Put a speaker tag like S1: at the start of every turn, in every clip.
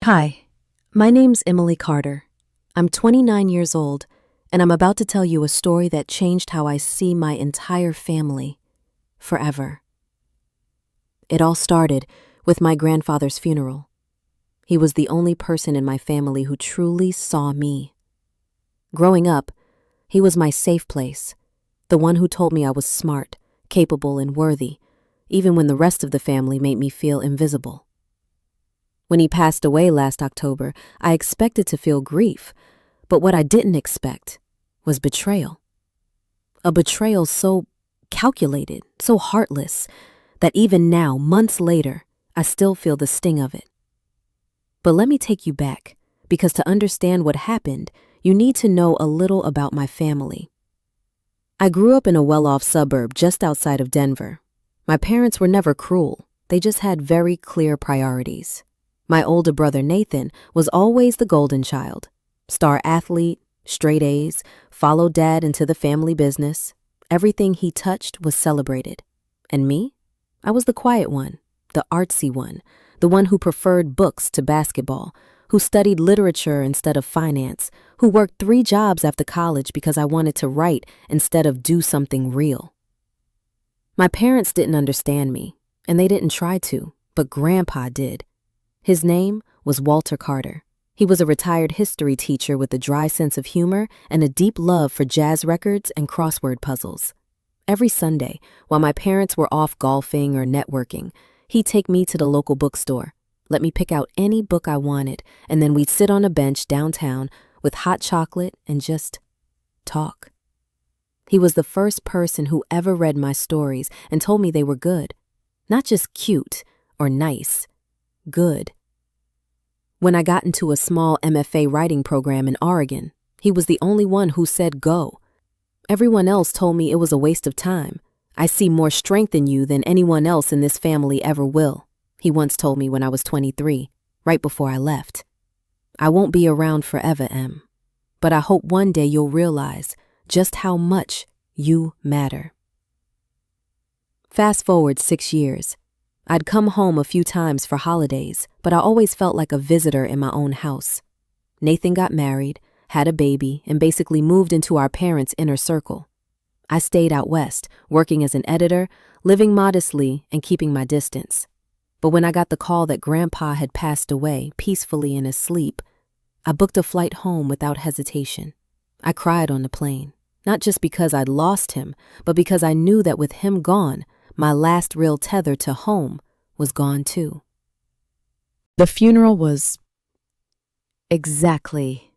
S1: Hi, my name's Emily Carter. I'm 29 years old, and I'm about to tell you a story that changed how I see my entire family forever. It all started with my grandfather's funeral. He was the only person in my family who truly saw me. Growing up, he was my safe place, the one who told me I was smart, capable, and worthy, even when the rest of the family made me feel invisible. When he passed away last October, I expected to feel grief, but what I didn't expect was betrayal. A betrayal so calculated, so heartless, that even now, months later, I still feel the sting of it. But let me take you back, because to understand what happened, you need to know a little about my family. I grew up in a well-off suburb just outside of Denver. My parents were never cruel. They just had very clear priorities. My older brother Nathan was always the golden child. Star athlete, straight A's, followed dad into the family business. Everything he touched was celebrated. And me? I was the quiet one, the artsy one, the one who preferred books to basketball, who studied literature instead of finance, who worked 3 jobs after college because I wanted to write instead of do something real. My parents didn't understand me, and they didn't try to, but Grandpa did. His name was Walter Carter. He was a retired history teacher with a dry sense of humor and a deep love for jazz records and crossword puzzles. Every Sunday, while my parents were off golfing or networking, he'd take me to the local bookstore, let me pick out any book I wanted, and then we'd sit on a bench downtown with hot chocolate and just talk. He was the first person who ever read my stories and told me they were good. Not just cute or nice, good. When I got into a small MFA writing program in Oregon, he was the only one who said go. Everyone else told me it was a waste of time. I see more strength in you than anyone else in this family ever will, he once told me when I was 23, right before I left. I won't be around forever, Em, but I hope one day you'll realize just how much you matter. Fast forward 6 years. I'd come home a few times for holidays, but I always felt like a visitor in my own house. Nathan got married, had a baby, and basically moved into our parents' inner circle. I stayed out west, working as an editor, living modestly, and keeping my distance. But when I got the call that Grandpa had passed away peacefully in his sleep, I booked a flight home without hesitation. I cried on the plane, not just because I'd lost him, but because I knew that with him gone, my last real tether to home was gone too. The funeral was exactly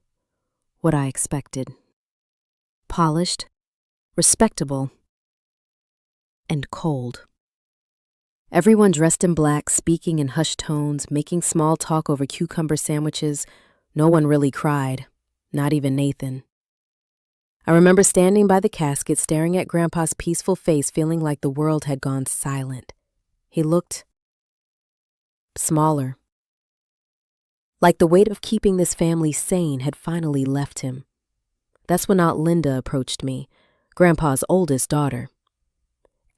S1: what I expected. Polished, respectable, and cold. Everyone dressed in black, speaking in hushed tones, making small talk over cucumber sandwiches. No one really cried, not even Nathan. I remember standing by the casket, staring at Grandpa's peaceful face, feeling like the world had gone silent. He looked smaller. Like the weight of keeping this family sane had finally left him. That's when Aunt Linda approached me, Grandpa's oldest daughter.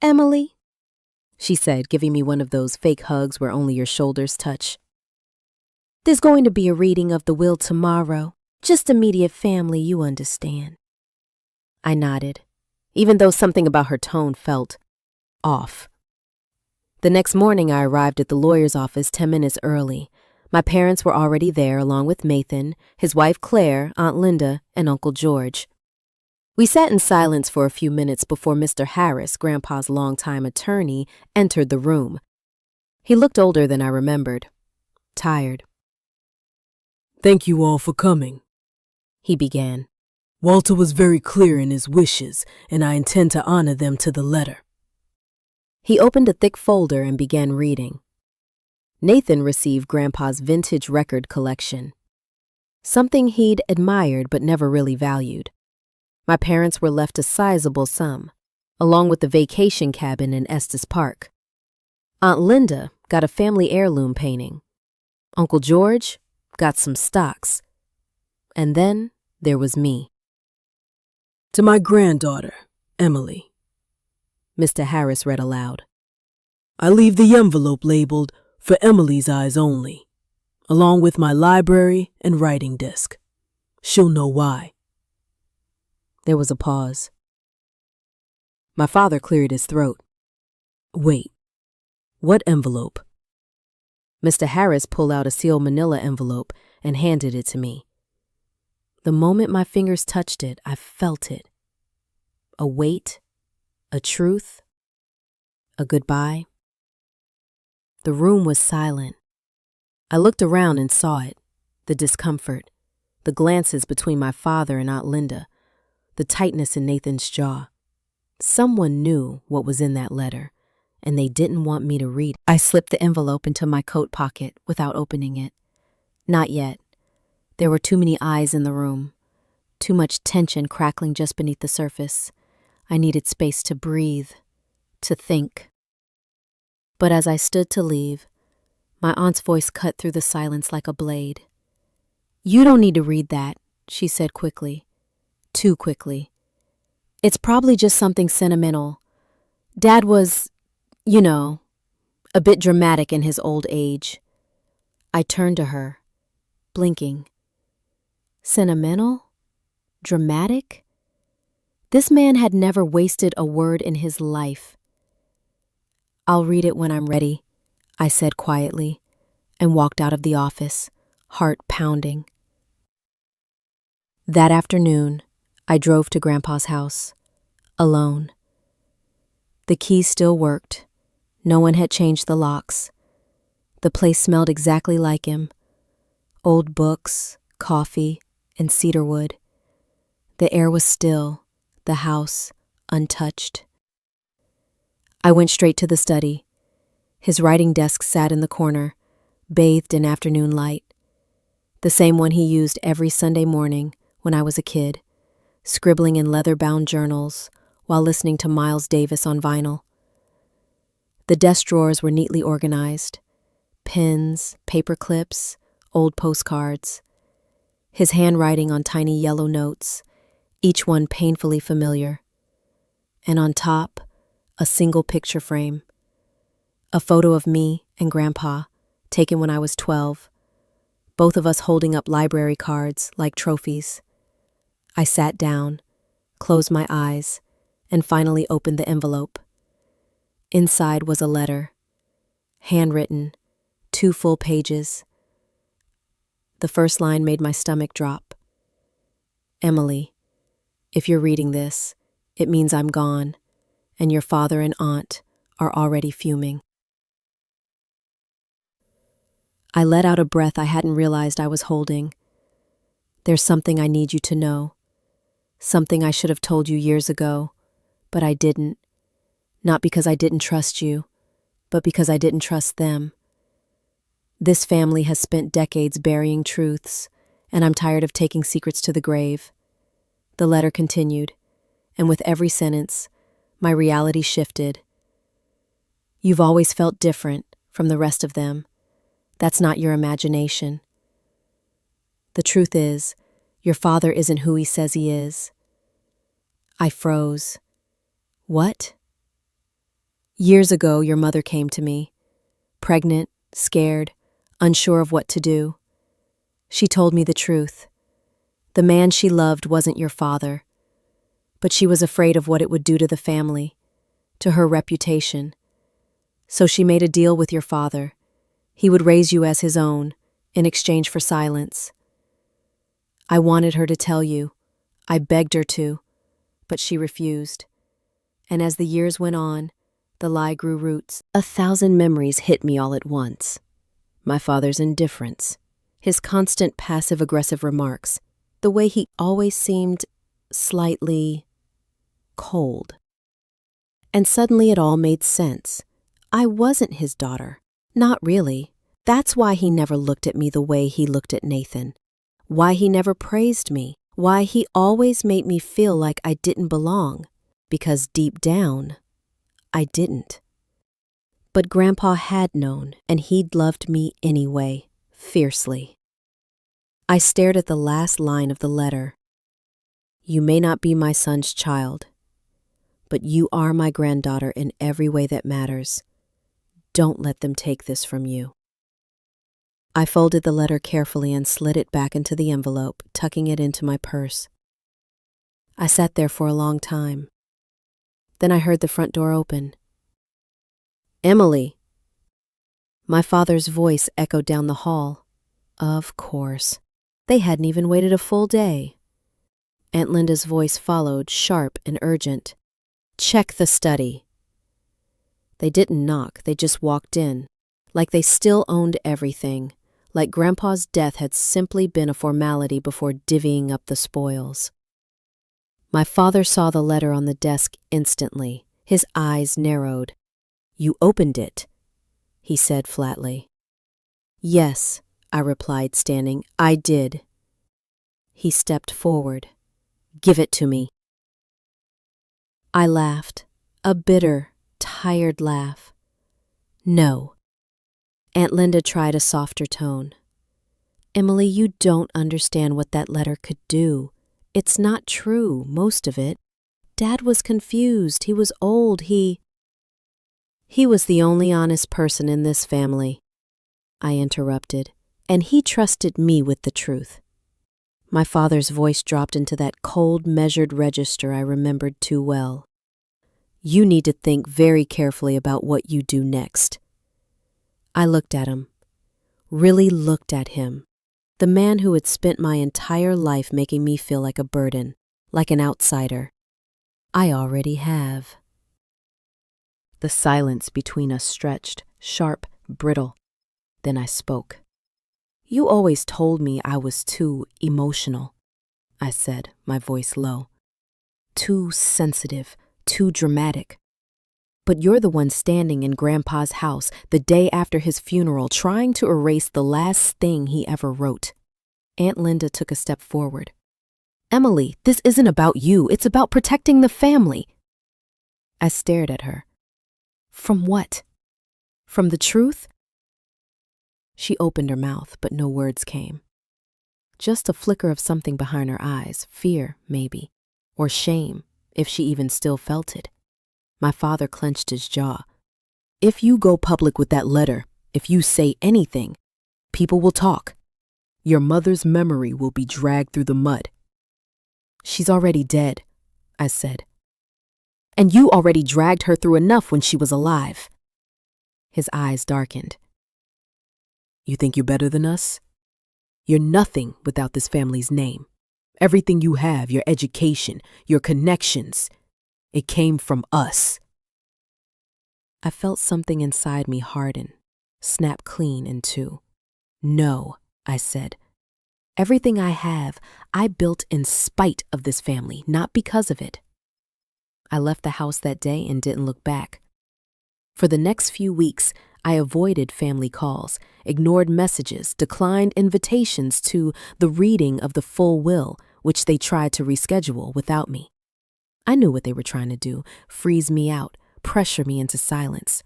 S1: "Emily," she said, giving me one of those fake hugs where only your shoulders touch. "There's going to be a reading of the will tomorrow. Just immediate family, you understand." I nodded, even though something about her tone felt off. The next morning, I arrived at the lawyer's office 10 minutes early. My parents were already there, along with Nathan, his wife Claire, Aunt Linda, and Uncle George. We sat in silence for a few minutes before Mr. Harris, Grandpa's longtime attorney, entered the room. He looked older than I remembered, tired.
S2: "Thank you all for coming,"
S1: he began.
S2: "Walter was very clear in his wishes, and I intend to honor them to the letter."
S1: He opened a thick folder and began reading. Nathan received Grandpa's vintage record collection, something he'd admired but never really valued. My parents were left a sizable sum, along with the vacation cabin in Estes Park. Aunt Linda got a family heirloom painting. Uncle George got some stocks. And then there was me.
S2: "To my granddaughter, Emily,"
S1: Mr. Harris read aloud.
S2: "I leave the envelope labeled 'For Emily's eyes only.' along with my library and writing desk. She'll know why.
S1: There was a pause. My father cleared his throat.
S2: Wait, what envelope?
S1: Mr. Harris pulled out a sealed manila envelope and handed it to me. The moment my fingers touched it, I felt it. A weight, a truth, a goodbye. The room was silent. I looked around and saw it, the discomfort, the glances between my father and Aunt Linda, the tightness in Nathan's jaw. Someone knew what was in that letter, and they didn't want me to read. I slipped the envelope into my coat pocket without opening it. Not yet. There were too many eyes in the room, too much tension crackling just beneath the surface. I needed space to breathe, to think. But as I stood to leave, my aunt's voice cut through the silence like a blade. "You don't need to read that," she said quickly. Too quickly. "It's probably just something sentimental. Dad was, a bit dramatic in his old age." I turned to her, blinking. Sentimental? Dramatic? This man had never wasted a word in his life. "I'll read it when I'm ready," I said quietly, and walked out of the office, heart pounding. That afternoon, I drove to Grandpa's house, alone. The key still worked. No one had changed the locks. The place smelled exactly like him. Old books, coffee, and cedarwood. The air was still, the house untouched. I went straight to the study. His writing desk sat in the corner, bathed in afternoon light. The same one he used every Sunday morning when I was a kid, scribbling in leather-bound journals while listening to Miles Davis on vinyl. The desk drawers were neatly organized. Pens, paper clips, old postcards. His handwriting on tiny yellow notes, each one painfully familiar. And on top, a single picture frame. A photo of me and Grandpa, taken when I was 12, both of us holding up library cards like trophies. I sat down, closed my eyes, and finally opened the envelope. Inside was a letter, handwritten, 2 full pages. The first line made my stomach drop. "Emily, if you're reading this, it means I'm gone, and your father and aunt are already fuming." I let out a breath I hadn't realized I was holding. "There's something I need you to know. Something I should have told you years ago, but I didn't. Not because I didn't trust you, but because I didn't trust them. This family has spent decades burying truths, and I'm tired of taking secrets to the grave." The letter continued, and with every sentence, my reality shifted. "You've always felt different from the rest of them. That's not your imagination. The truth is, your father isn't who he says he is." I froze. "What?" "Years ago, your mother came to me, pregnant, scared, unsure of what to do. She told me the truth. The man she loved wasn't your father, but she was afraid of what it would do to the family, to her reputation. So she made a deal with your father. He would raise you as his own, in exchange for silence. I wanted her to tell you. I begged her to, but she refused. And as the years went on, the lie grew roots. 1,000 memories hit me all at once. My father's indifference, his constant passive-aggressive remarks, the way he always seemed slightly cold. And suddenly it all made sense. I wasn't his daughter. Not really. That's why he never looked at me the way he looked at Nathan. Why he never praised me. Why he always made me feel like I didn't belong. Because deep down, I didn't. But Grandpa had known, and he'd loved me anyway, fiercely. I stared at the last line of the letter. "You may not be my son's child, but you are my granddaughter in every way that matters. Don't let them take this from you." I folded the letter carefully and slid it back into the envelope, tucking it into my purse. I sat there for a long time. Then I heard the front door open. "Emily!" My father's voice echoed down the hall. Of course. They hadn't even waited a full day. Aunt Linda's voice followed, sharp and urgent. "Check the study." They didn't knock, they just walked in, like they still owned everything, like Grandpa's death had simply been a formality before divvying up the spoils. My father saw the letter on the desk instantly. His eyes narrowed. "You opened it," he said flatly. "Yes," I replied, standing. "I did." He stepped forward. "Give it to me." I laughed, a bitter, tired laugh. "No." Aunt Linda tried a softer tone. "Emily, you don't understand what that letter could do. It's not true, most of it. Dad was confused. He was old. He was the only honest person in this family," I interrupted, "and he trusted me with the truth." My father's voice dropped into that cold, measured register I remembered too well. "You need to think very carefully about what you do next." I looked at him, really looked at him, the man who had spent my entire life making me feel like a burden, like an outsider. "I already have." The silence between us stretched, sharp, brittle. Then I spoke. "You always told me I was too emotional," I said, my voice low. "Too sensitive, too dramatic. But you're the one standing in Grandpa's house the day after his funeral trying to erase the last thing he ever wrote." Aunt Linda took a step forward. "Emily, this isn't about you. It's about protecting the family." I stared at her. "From what? From the truth?" She opened her mouth, but no words came. Just a flicker of something behind her eyes, fear, maybe, or shame, if she even still felt it. My father clenched his jaw. "If you go public with that letter, if you say anything, people will talk. Your mother's memory will be dragged through the mud." "She's already dead," I said. "And you already dragged her through enough when she was alive." His eyes darkened. "You think you're better than us? You're nothing without this family's name. Everything you have, your education, your connections, it came from us." I felt something inside me harden, snap clean in two. "No," I said. "Everything I have, I built in spite of this family, not because of it." I left the house that day and didn't look back. For the next few weeks, I avoided family calls, ignored messages, declined invitations to the reading of the full will, which they tried to reschedule without me. I knew what they were trying to do, freeze me out, pressure me into silence.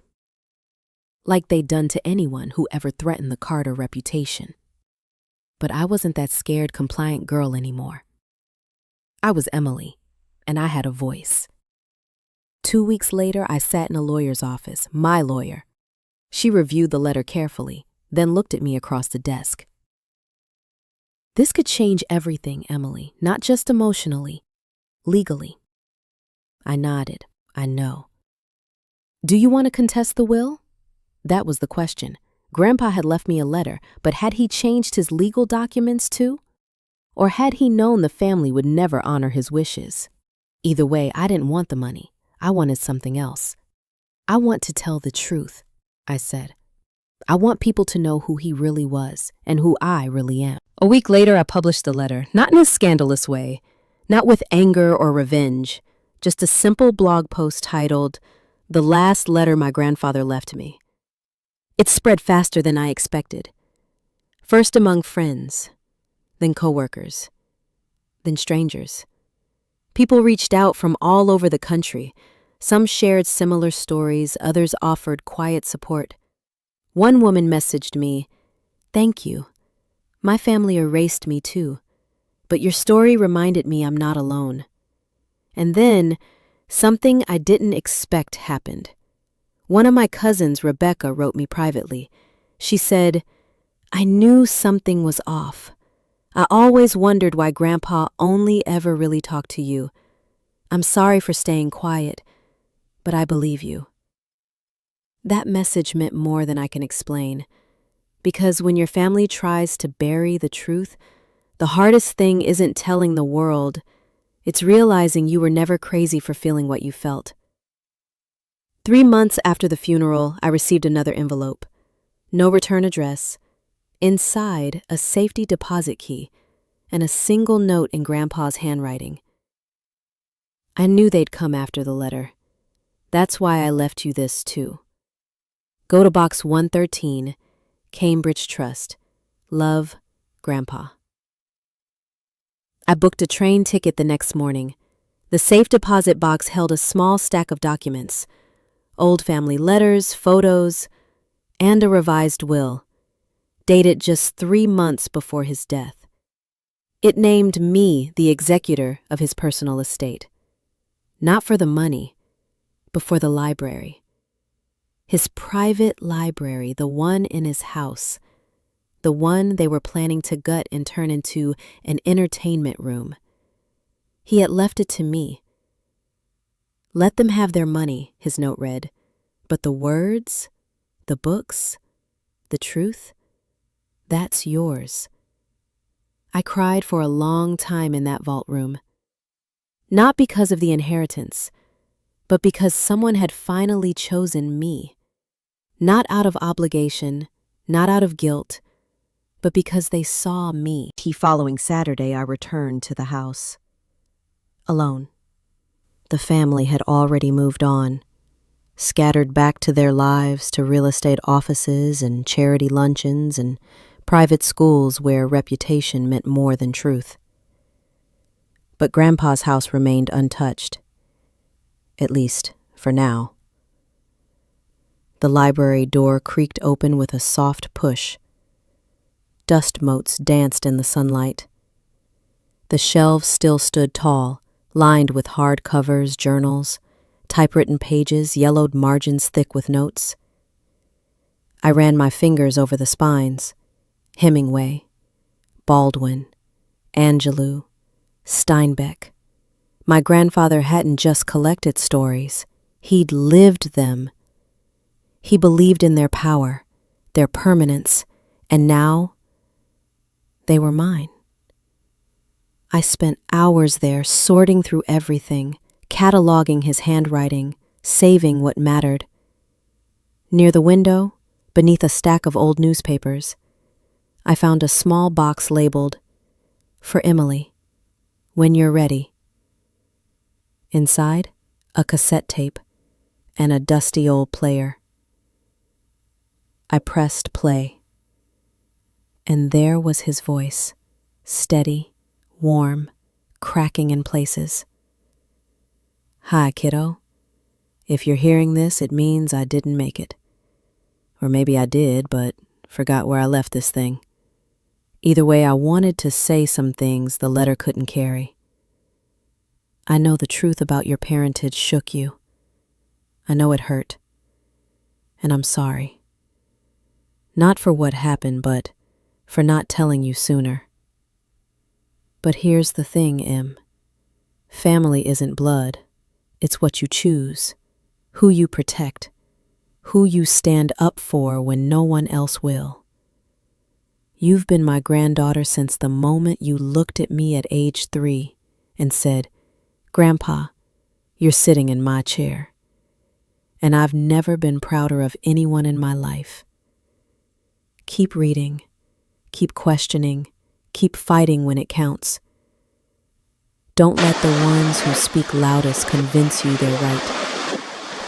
S1: Like they'd done to anyone who ever threatened the Carter reputation. But I wasn't that scared, compliant girl anymore. I was Emily, and I had a voice. 2 weeks later, I sat in a lawyer's office, my lawyer. She reviewed the letter carefully, then looked at me across the desk. "This could change everything, Emily, not just emotionally, legally." I nodded. "I know." "Do you want to contest the will?" That was the question. Grandpa had left me a letter, but had he changed his legal documents too? Or had he known the family would never honor his wishes? Either way, I didn't want the money. I wanted something else. "I want to tell the truth," I said. "I want people to know who he really was and who I really am." A week later, I published the letter, not in a scandalous way, not with anger or revenge, just a simple blog post titled, "The Last Letter My Grandfather Left Me." It spread faster than I expected. First among friends, then coworkers, then strangers. People reached out from all over the country. Some shared similar stories, others offered quiet support. One woman messaged me, "Thank you. My family erased me too, but your story reminded me I'm not alone." And then, something I didn't expect happened. One of my cousins, Rebecca, wrote me privately. She said, I knew something was off. I always wondered why Grandpa only ever really talked to you. I'm sorry for staying quiet, but I believe you. That message meant more than I can explain, because when your family tries to bury the truth, the hardest thing isn't telling the world, it's realizing you were never crazy for feeling what you felt. 3 months after the funeral, I received another envelope. No return address. Inside, a safety deposit key and a single note in Grandpa's handwriting. I knew they'd come after the letter. That's why I left you this, too. Go to Box 113, Cambridge Trust. Love, Grandpa. I booked a train ticket the next morning. The safe deposit box held a small stack of documents, old family letters, photos, and a revised will, dated just 3 months before his death. It named me the executor of his personal estate, not for the money, but for the library. His private library, the one in his house, the one they were planning to gut and turn into an entertainment room. He had left it to me. Let them have their money, his note read, but the words, the books, the truth, that's yours. I cried for a long time in that vault room. Not because of the inheritance, but because someone had finally chosen me. Not out of obligation, not out of guilt, but because they saw me. The following Saturday, I returned to the house. Alone. The family had already moved on, scattered back to their lives, to real estate offices and charity luncheons and private schools where reputation meant more than truth. But Grandpa's house remained untouched, at least for now. The library door creaked open with a soft push. Dust motes danced in the sunlight. The shelves still stood tall, lined with hard covers, journals, typewritten pages, yellowed margins thick with notes. I ran my fingers over the spines. Hemingway, Baldwin, Angelou, Steinbeck. My grandfather hadn't just collected stories, he'd lived them. He believed in their power, their permanence, and now they were mine. I spent hours there sorting through everything, cataloging his handwriting, saving what mattered. Near the window, beneath a stack of old newspapers, I found a small box labeled, "For Emily, when you're ready." Inside, a cassette tape and a dusty old player. I pressed play, and there was his voice, steady, warm, cracking in places. "Hi, kiddo. If you're hearing this, it means I didn't make it. Or maybe I did, but forgot where I left this thing. Either way, I wanted to say some things the letter couldn't carry. I know the truth about your parentage shook you. I know it hurt. And I'm sorry. Not for what happened, but for not telling you sooner. But here's the thing, Em. Family isn't blood. It's what you choose, who you protect, who you stand up for when no one else will. You've been my granddaughter since the moment you looked at me at age 3 and said, 'Grandpa, you're sitting in my chair.' And I've never been prouder of anyone in my life. Keep reading, keep questioning, keep fighting when it counts. Don't let the ones who speak loudest convince you they're right.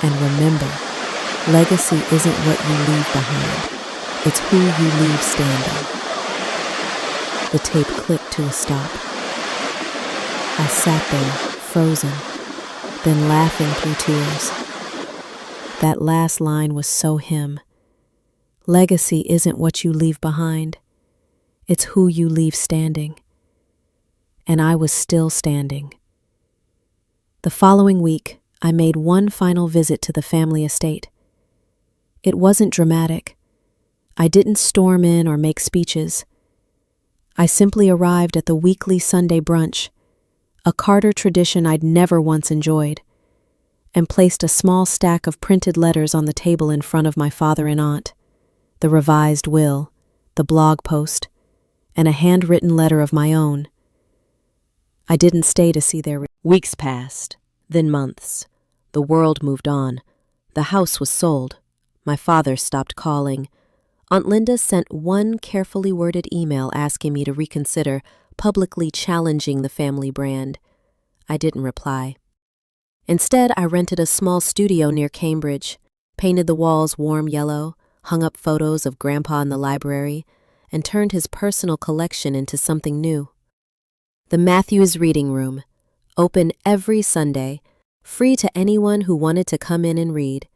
S1: And remember, legacy isn't what you leave behind. It's who you leave standing." The tape clicked to a stop. I sat there, frozen, then laughing through tears. That last line was so him. Legacy isn't what you leave behind. It's who you leave standing. And I was still standing. The following week, I made one final visit to the family estate. It wasn't dramatic. I didn't storm in or make speeches. I simply arrived at the weekly Sunday brunch, a Carter tradition I'd never once enjoyed, and placed a small stack of printed letters on the table in front of my father and aunt, the revised will, the blog post, and a handwritten letter of my own. I didn't stay to see their weeks passed, then months. The world moved on. The house was sold. My father stopped calling. Aunt Linda sent one carefully worded email asking me to reconsider, publicly challenging the family brand. I didn't reply. Instead, I rented a small studio near Cambridge, painted the walls warm yellow, hung up photos of Grandpa in the library, and turned his personal collection into something new. The Matthews Reading Room, open every Sunday, free to anyone who wanted to come in and read,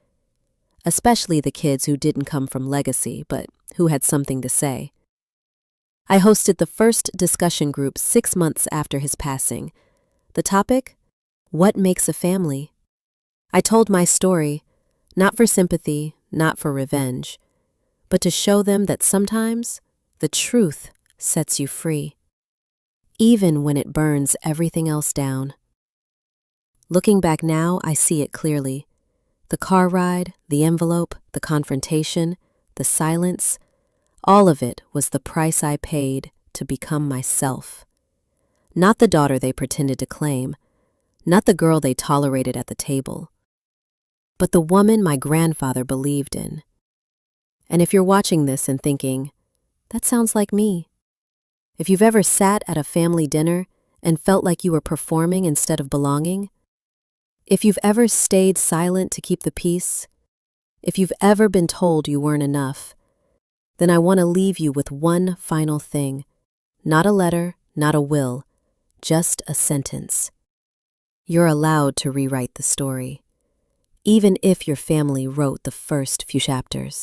S1: especially the kids who didn't come from legacy but who had something to say. I hosted the first discussion group 6 months after his passing. The topic? What makes a family? I told my story, not for sympathy, not for revenge, but to show them that sometimes the truth sets you free, even when it burns everything else down. Looking back now, I see it clearly. The car ride, the envelope, the confrontation, the silence, all of it was the price I paid to become myself. Not the daughter they pretended to claim, not the girl they tolerated at the table, but the woman my grandfather believed in. And if you're watching this and thinking, that sounds like me, if you've ever sat at a family dinner and felt like you were performing instead of belonging, if you've ever stayed silent to keep the peace, if you've ever been told you weren't enough, then I want to leave you with one final thing. Not a letter, not a will, just a sentence. You're allowed to rewrite the story, even if your family wrote the first few chapters.